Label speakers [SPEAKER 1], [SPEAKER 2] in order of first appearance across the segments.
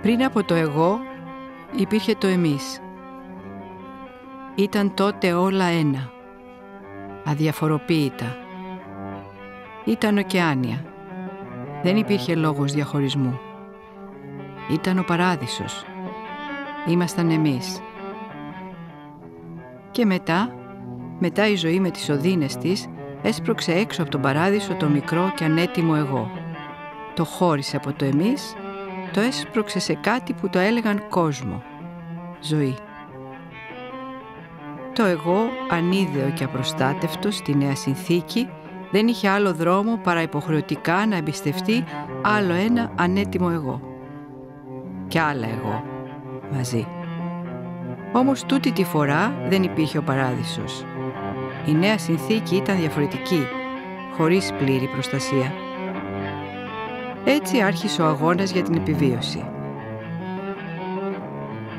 [SPEAKER 1] Πριν από το εγώ υπήρχε το εμείς. Ήταν τότε όλα ένα, αδιαφοροποίητα. Ήταν ωκεάνια. Δεν υπήρχε λόγος διαχωρισμού. Ήταν ο παράδεισος. Ήμασταν εμείς. Και μετά η ζωή με τις οδύνες της έσπρωξε έξω από τον παράδεισο το μικρό και ανέτοιμο εγώ. Το χώρισε από το εμείς, το έσπρωξε σε κάτι που το έλεγαν κόσμο, ζωή. Το εγώ, ανίδεο και απροστάτευτο στη Νέα Συνθήκη, δεν είχε άλλο δρόμο παρά υποχρεωτικά να εμπιστευτεί άλλο ένα ανέτοιμο εγώ. Κι άλλα εγώ, μαζί. Όμως τούτη τη φορά δεν υπήρχε ο παράδεισος. Η Νέα Συνθήκη ήταν διαφορετική, χωρίς πλήρη προστασία. Έτσι άρχισε ο αγώνας για την επιβίωση.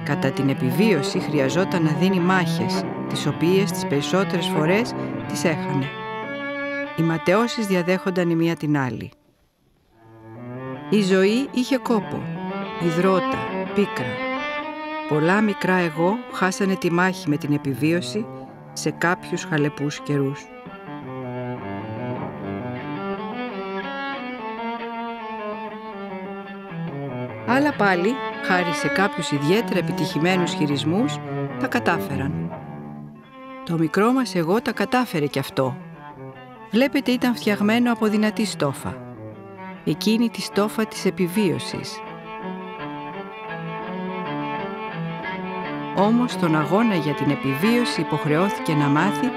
[SPEAKER 1] Κατά την επιβίωση χρειαζόταν να δίνει μάχες, τις οποίες τις περισσότερες φορές τις έχανε. Οι ματαιώσεις διαδέχονταν η μία την άλλη. Η ζωή είχε κόπο, υδρότα, πίκρα. Πολλά μικρά εγώ χάσανε τη μάχη με την επιβίωση σε κάποιους χαλεπούς καιρούς. Άλλα πάλι, χάρη σε κάποιους ιδιαίτερα επιτυχημένους χειρισμούς, τα κατάφεραν. Το μικρό μας εγώ τα κατάφερε κι αυτό. Βλέπετε, ήταν φτιαγμένο από δυνατή στόφα. Εκείνη τη στόφα της επιβίωσης. Όμως στον αγώνα για την επιβίωση υποχρεώθηκε να μάθει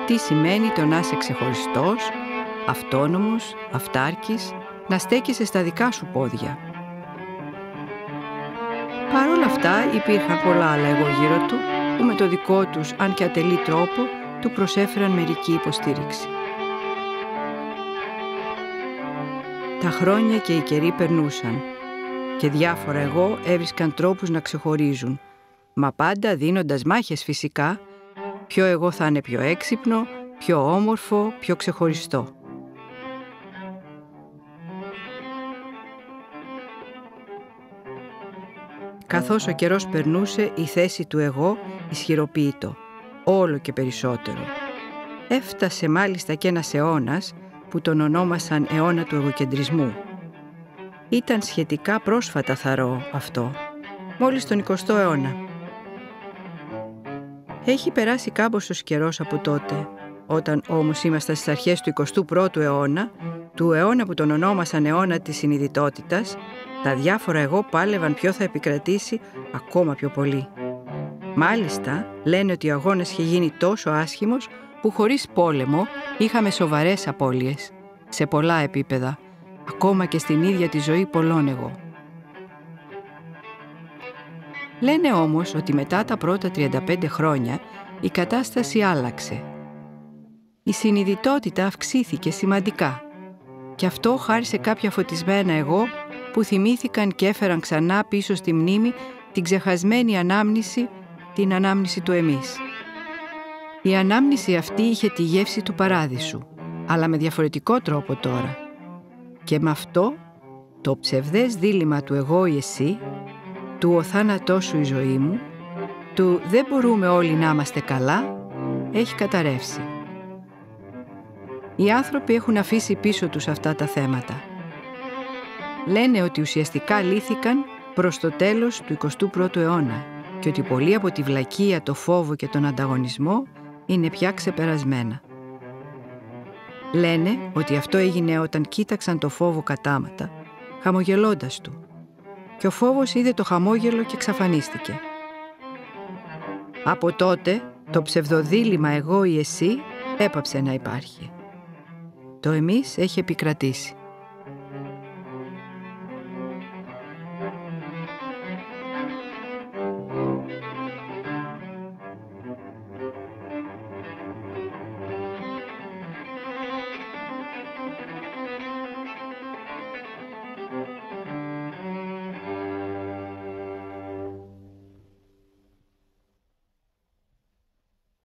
[SPEAKER 1] τι σημαίνει το να είσαι ξεχωριστός, αυτόνομος, αυτάρκης, να στέκεσαι στα δικά σου πόδια. Παρ' όλα αυτά υπήρχαν πολλά άλλα εγώ γύρω του που με το δικό τους, αν και ατελή τρόπο, του προσέφεραν μερική υποστήριξη. Τα χρόνια και οι καιροί περνούσαν και διάφορα εγώ έβρισκαν τρόπους να ξεχωρίζουν, μα πάντα δίνοντας μάχες φυσικά, ποιο εγώ θα είναι πιο έξυπνο, πιο όμορφο, πιο ξεχωριστό. Καθώς ο καιρός περνούσε, η θέση του εγώ ισχυροποίητο, όλο και περισσότερο. Έφτασε μάλιστα και ένας αιώνας που τον ονόμασαν αιώνα του εγωκεντρισμού. Ήταν σχετικά πρόσφατα θαρώ αυτό, μόλις τον 20ο αιώνα. Έχει περάσει κάμποσος καιρός από τότε, όταν όμως ήμασταν στις αρχές του 21ου αιώνα, του αιώνα που τον ονόμασαν αιώνα της συνειδητότητας, τα διάφορα εγώ πάλευαν ποιο θα επικρατήσει ακόμα πιο πολύ. Μάλιστα, λένε ότι ο αγώνας είχε γίνει τόσο άσχημος που χωρίς πόλεμο είχαμε σοβαρές απώλειες, σε πολλά επίπεδα, ακόμα και στην ίδια τη ζωή πολλών εγώ. Λένε όμως ότι μετά τα πρώτα 35 χρόνια η κατάσταση άλλαξε. Η συνειδητότητα αυξήθηκε σημαντικά και αυτό χάρη σε κάποια φωτισμένα εγώ που θυμήθηκαν και έφεραν ξανά πίσω στη μνήμη την ξεχασμένη ανάμνηση, την ανάμνηση του εμείς. Η ανάμνηση αυτή είχε τη γεύση του παράδεισου, αλλά με διαφορετικό τρόπο τώρα. Και με αυτό το ψευδές δίλημμα του εγώ ή εσύ, του ο θάνατός σου η ζωή μου, του δεν μπορούμε όλοι να είμαστε καλά, έχει καταρρεύσει. Οι άνθρωποι έχουν αφήσει πίσω τους αυτά τα θέματα. Λένε ότι ουσιαστικά λύθηκαν προς το τέλος του 21ου αιώνα και ότι πολλοί από τη βλακεία, το φόβο και τον ανταγωνισμό είναι πια ξεπερασμένα. Λένε ότι αυτό έγινε όταν κοίταξαν το φόβο κατάματα, χαμογελώντας του. Και ο φόβος είδε το χαμόγελο και εξαφανίστηκε. Από τότε το ψευδοδίλημμα εγώ ή εσύ έπαψε να υπάρχει. Το εμείς έχει επικρατήσει.